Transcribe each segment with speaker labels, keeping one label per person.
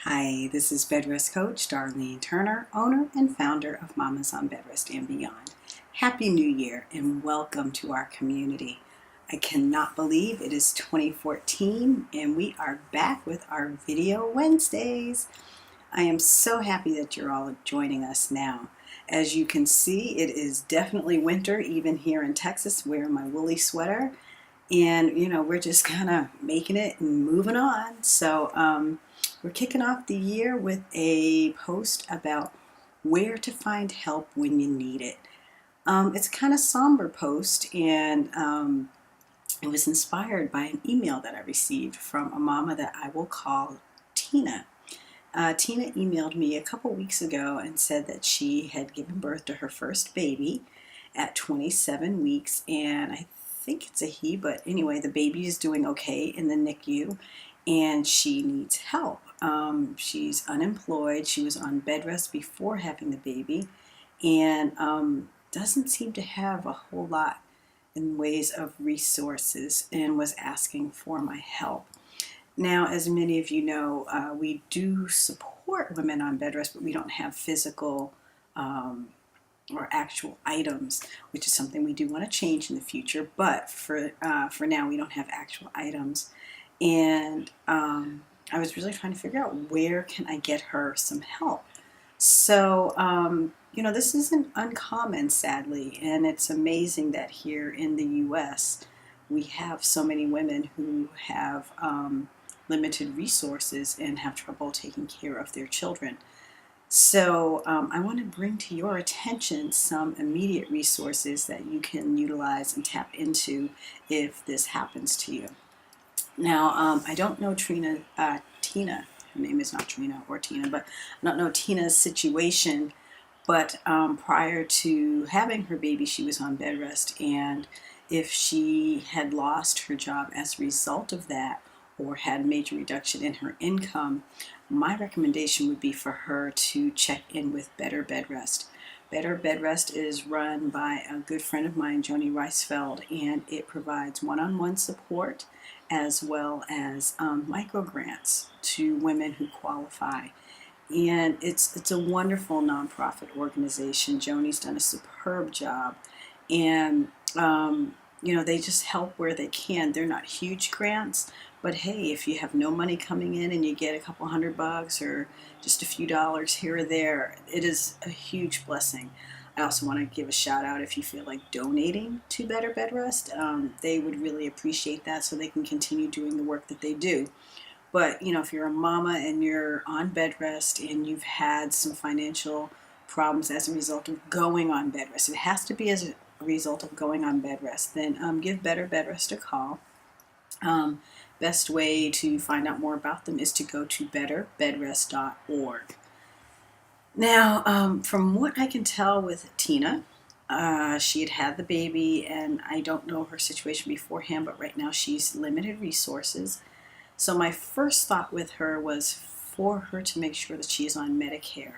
Speaker 1: Hi, this is Bedrest Coach Darline Turner, owner and founder of Mamas on Bedrest and Beyond. Happy New Year and welcome to our community. I cannot believe it is 2014 and we are back with our Video Wednesdays. I am so happy that you're all joining us now. As you can see, it is definitely winter, even here in Texas, wearing my woolly sweater. And, we're just kind of making it and moving on. So, we're kicking off the year with a post about where to find help when you need it. It's a kind of somber post, and it was inspired by an email that I received from a mama that I will call Tina. Tina emailed me a couple weeks ago and said that she had given birth to her first baby at 27 weeks, and I think it's a he, but anyway, the baby is doing okay in the NICU, and she needs help. She's unemployed. She was on bed rest before having the baby, and doesn't seem to have a whole lot in ways of resources, and was asking for my help. Now, as many of you know, we do support women on bed rest, but we don't have physical or actual items, which is something we do want to change in the future. But for now, we don't have actual items, and I was really trying to figure out where can I get her some help. So, this isn't uncommon, sadly, and it's amazing that here in the U.S. we have so many women who have limited resources and have trouble taking care of their children. So I want to bring to your attention some immediate resources that you can utilize and tap into if this happens to you. Now, I don't know Tina, her name is not Trina or Tina, but I don't know Tina's situation, but prior to having her baby, she was on bed rest, and if she had lost her job as a result of that, or had major reduction in her income, my recommendation would be for her to check in with Better Bed Rest. Better Bed Rest is run by a good friend of mine, Joni Reisfeld, and it provides one-on-one support as well as micro grants to women who qualify. And it's a wonderful nonprofit organization. Joni's done a superb job, and they just help where they can. They're not huge grants, but hey, if you have no money coming in and you get a couple $100 or just a few dollars here or there, it is a huge blessing. I also want to give a shout out if you feel like donating to Better Bed Rest. They would really appreciate that so they can continue doing the work that they do. But, if you're a mama and you're on bed rest and you've had some financial problems as a result of going on bed rest, it has to be as a result of going on bed rest, then give Better Bed Rest a call. Best way to find out more about them is to go to betterbedrest.org. Now, from what I can tell with Tina, she had the baby, and I don't know her situation beforehand, but right now she's limited resources. So my first thought with her was for her to make sure that she's on Medicare.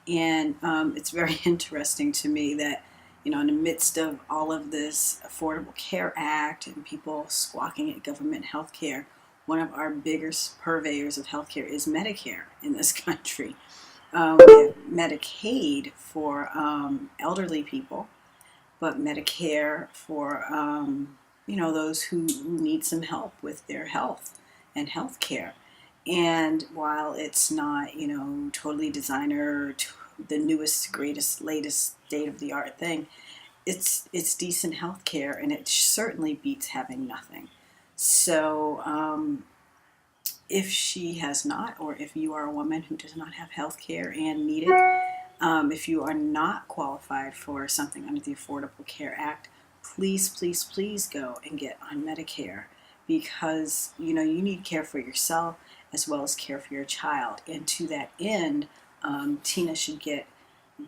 Speaker 1: And it's very interesting to me that, in the midst of all of this Affordable Care Act and people squawking at government health care, one of our biggest purveyors of health care is Medicare in this country. We have Medicaid for elderly people, but Medicare for, those who need some help with their health and health care. And while it's not, totally designer, the newest, greatest, latest, state-of-the-art thing, it's decent health care, and it certainly beats having nothing. So if she has not, or if you are a woman who does not have health care and need it, if you are not qualified for something under the Affordable Care Act, please, please, please go and get on Medicare, because you need care for yourself as well as care for your child. And to that end, Tina should get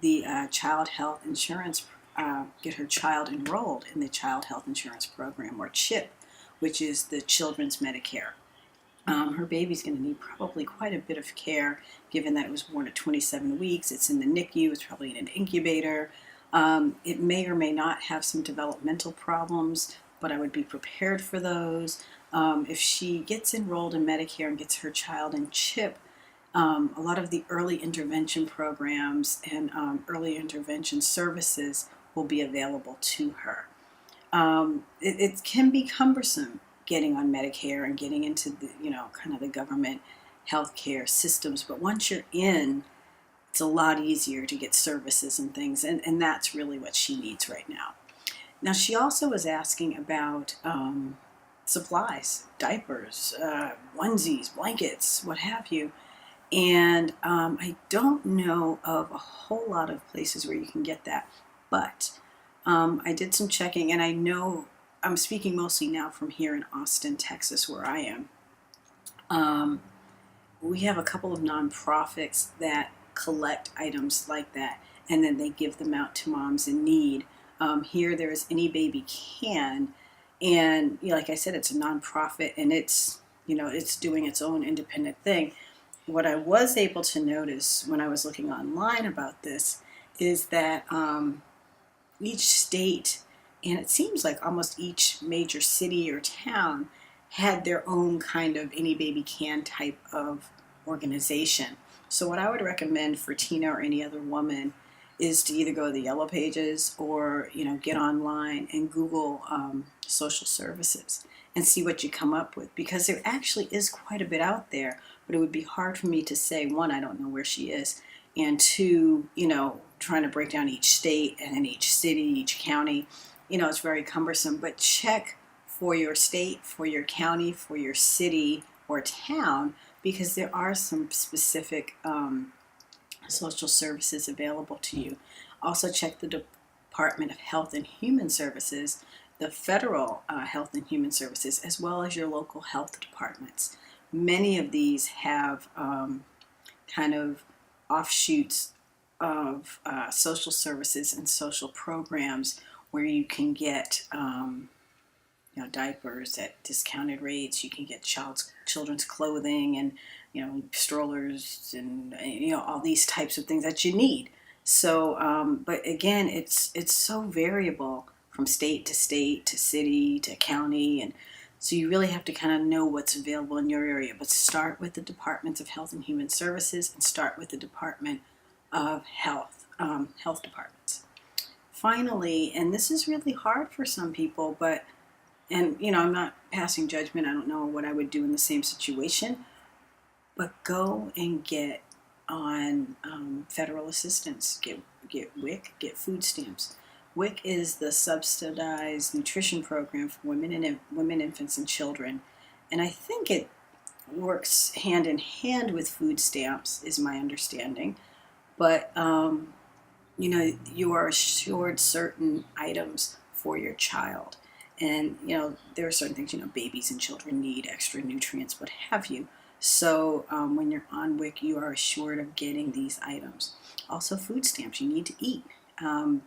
Speaker 1: the child health insurance, get her child enrolled in the child health insurance program, or CHIP, which is the Children's Medicare. Her baby's going to need probably quite a bit of care, given that it was born at 27 weeks. It's in the NICU. It's probably in an incubator. It may or may not have some developmental problems, but I would be prepared for those. If she gets enrolled in Medicare and gets her child in CHIP, A lot of the early intervention programs and early intervention services will be available to her. It can be cumbersome getting on Medicare and getting into the, kind of the government healthcare systems, but once you're in, it's a lot easier to get services and things, and that's really what she needs right now. Now, she also was asking about supplies, diapers, onesies, blankets, what have you. And I don't know of a whole lot of places where you can get that, but I did some checking, and I know I'm speaking mostly now from here in Austin, Texas, where I am. Um, we have a couple of nonprofits that collect items like that, and then they give them out to moms in need. Here, there's Any Baby Can, and like I said, it's a nonprofit, and it's doing its own independent thing. What I was able to notice when I was looking online about this is that each state, and it seems like almost each major city or town, had their own kind of Any Baby Can type of organization. So what I would recommend for Tina or any other woman is to either go to the Yellow Pages or get online and Google social services and see what you come up with, because there actually is quite a bit out there, but it would be hard for me to say, one, I don't know where she is, and two, trying to break down each state and then each city, each county, it's very cumbersome. But check for your state, for your county, for your city or town, because there are some specific social services available to you. Also check the Department of Health and Human Services, the federal Health and Human Services, as well as your local health departments. Many of these have kind of offshoots of social services and social programs where you can get diapers at discounted rates. You can get children's clothing and strollers and all these types of things that you need. So, but again, it's so variable from state to city to county, and so you really have to kind of know what's available in your area. But start with the Departments of Health and Human Services, and start with the Department of health departments. Finally, and this is really hard for some people, and I'm not passing judgment. I don't know what I would do in the same situation, but go and get on federal assistance. Get WIC, get food stamps. WIC is the subsidized nutrition program for women, infants, and children, and I think it works hand in hand with food stamps, is my understanding. But you are assured certain items for your child, and there are certain things babies and children need extra nutrients, what have you. So when you're on WIC, you are assured of getting these items. Also, food stamps. You need to eat. A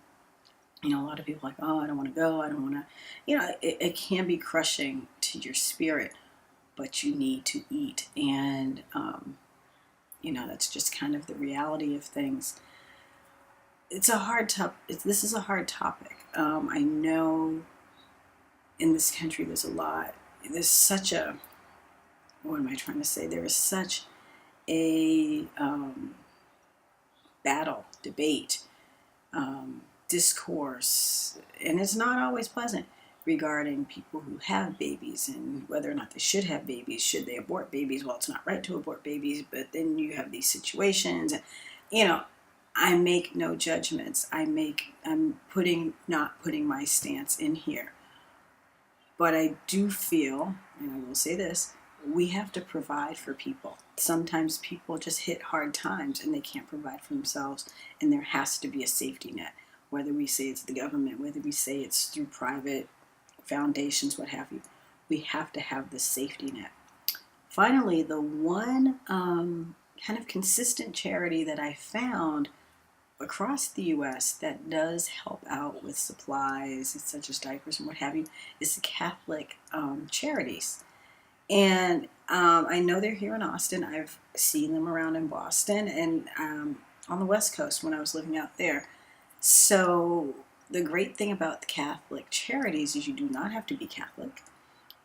Speaker 1: lot of people are like, oh, I don't want to go. I don't want to. It can be crushing to your spirit, but you need to eat, and that's just kind of the reality of things. It's a hard topic. This is a hard topic. I know in this country there's such a, what am I trying to say? There is such a battle, debate, discourse, and it's not always pleasant, regarding people who have babies and whether or not they should have babies. Should they abort babies? Well, it's not right to abort babies, but then you have these situations, and I make no judgments. I'm not putting my stance in here. But I do feel, and I will say this, we have to provide for people. Sometimes people just hit hard times and they can't provide for themselves, and there has to be a safety net. Whether we say it's the government, whether we say it's through private foundations, what have you, we have to have the safety net. Finally, the one kind of consistent charity that I found across the U.S. that does help out with supplies, such as diapers and what have you, is the Catholic charities. And I know they're here in Austin. I've seen them around in Boston and on the West Coast when I was living out there. So the great thing about the Catholic charities is you do not have to be Catholic.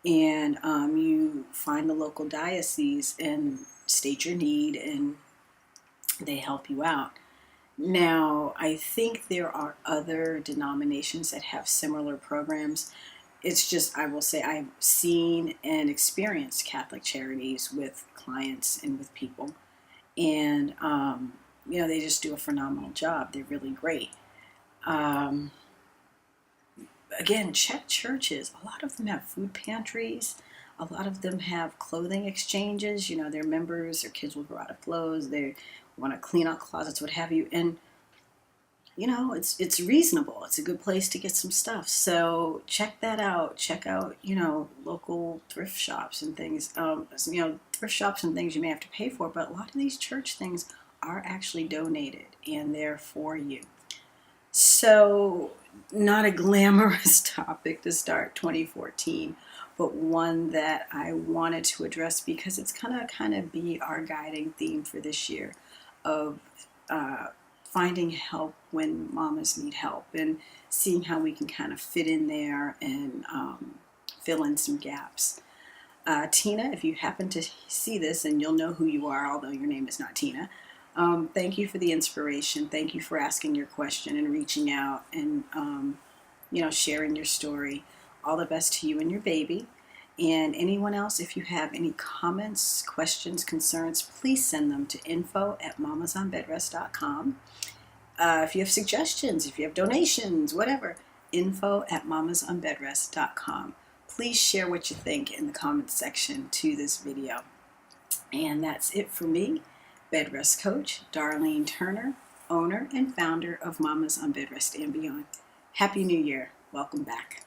Speaker 1: and you find the local diocese and state your need, and they help you out. Now, I think there are other denominations that have similar programs. It's just, I will say, I've seen and experienced Catholic Charities with clients and with people, and they just do a phenomenal job. They're really great. Um, Again, check churches. A lot of them have food pantries. A lot of them have clothing exchanges. Their members, their kids will grow out of clothes. They want to clean out closets, what have you. And it's reasonable. It's a good place to get some stuff. So check that out. Check out, local thrift shops and things. Thrift shops and things you may have to pay for, but a lot of these church things are actually donated and they're for you. So, not a glamorous topic to start 2014, but one that I wanted to address because it's kind of be our guiding theme for this year of finding help when mamas need help and seeing how we can kind of fit in there and fill in some gaps. Tina, if you happen to see this, and you'll know who you are, although your name is not Tina, thank you for the inspiration. Thank you for asking your question and reaching out and, sharing your story. All the best to you and your baby. And anyone else, if you have any comments, questions, concerns, please send them to info@mamasonbedrest.com. If you have suggestions, if you have donations, whatever, info@mamasonbedrest.com. Please share what you think in the comments section to this video. And that's it for me, Bedrest Coach Darline Turner, owner and founder of Mamas on Bedrest and Beyond. Happy New Year. Welcome back.